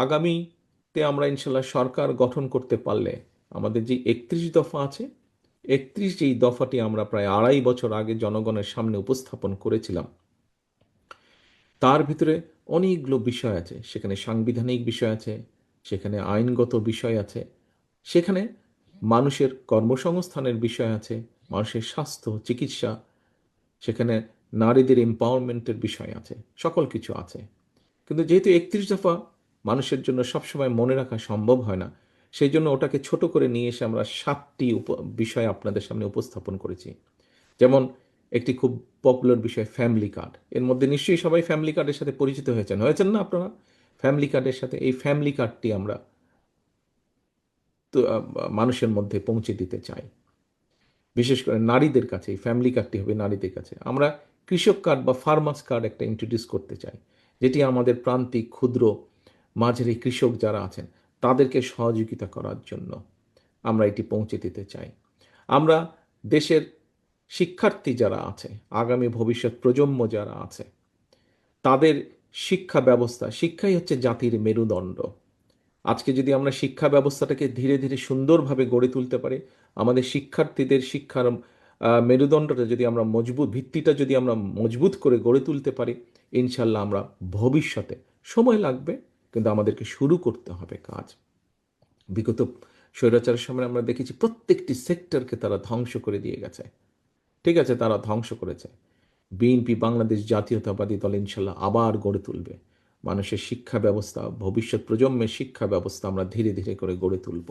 আগামীতে আমরা ইনশাল্লাহ সরকার গঠন করতে পারলে আমাদের যে 31 দফা আছে, 31 যেই দফাটি আমরা প্রায় 2.5 বছর আগে জনগণের সামনে উপস্থাপন করেছিলাম, তার ভিতরে অনেকগুলো বিষয় আছে। সেখানে সাংবিধানিক বিষয় আছে, সেখানে আইনগত বিষয় আছে, সেখানে মানুষের কর্মসংস্থানের বিষয় আছে, মানুষের স্বাস্থ্য চিকিৎসা, সেখানে নারীদের এম্পাওয়ারমেন্টের বিষয় আছে, সকল কিছু আছে। কিন্তু যেহেতু 31 দফা মানুষের জন্য সবসময় মনে রাখা সম্ভব হয় না, সেই জন্য ওটাকে ছোট করে নিয়ে এসে আমরা 7টি বিষয় আপনাদের সামনে উপস্থাপন করেছি। যেমন একটি খুব পপুলার বিষয় ফ্যামিলি কার্ড। এর মধ্যে নিশ্চয়ই সবাই ফ্যামিলি কার্ডের সাথে পরিচিত হয়েছেন না আপনারা? ফ্যামিলি কার্ডের সাথে এই ফ্যামিলি কার্ডটি আমরা তো মানুষের মধ্যে পৌঁছে দিতে চাই। বিশেষ করে নারীদের কাছে এই ফ্যামিলি কার্ডটি হবে নারীদের কাছে। আমরা কৃষক কার্ড বা ফার্মার্স কার্ড একটা ইন্ট্রোডিউস করতে চাই, যেটি আমাদের প্রান্তিক ক্ষুদ্র মাঝারি কৃষক যারা আছেন তাদেরকে সহযোগিতা করার জন্য আমরা এটি পৌঁছে দিতে চাই। আমরা দেশের শিক্ষার্থী যারা আছে, আগামী ভবিষ্যৎ প্রজন্ম যারা আছে, তাদের শিক্ষা ব্যবস্থা, শিক্ষাই হচ্ছে জাতির মেরুদণ্ড। আজকে যদি আমরা শিক্ষা ব্যবস্থাটাকে ধীরে ধীরে সুন্দরভাবে গড়ে তুলতে পারি, আমাদের শিক্ষার্থীদের শিক্ষার মেরুদণ্ডটা যদি আমরা মজবুত, ভিত্তিটা যদি আমরা মজবুত করে গড়ে তুলতে পারি, ইনশাল্লাহ আমরা ভবিষ্যতে, সময় লাগবে কিন্তু আমাদেরকে শুরু করতে হবে কাজ। বিগত স্বৈরাচারের সময় আমরা দেখেছি প্রত্যেকটি সেক্টরকে তারা ধ্বংস করে দিয়ে গেছে। ঠিক আছে, তারা ধ্বংস করেছে। বিএনপি বাংলাদেশ জাতীয়তাবাদী দল ইনশাল্লাহ আবার গড়ে তুলবে। মানুষের শিক্ষা ব্যবস্থা, ভবিষ্যৎ প্রজন্মের শিক্ষা ব্যবস্থা আমরা ধীরে ধীরে করে গড়ে তুলব।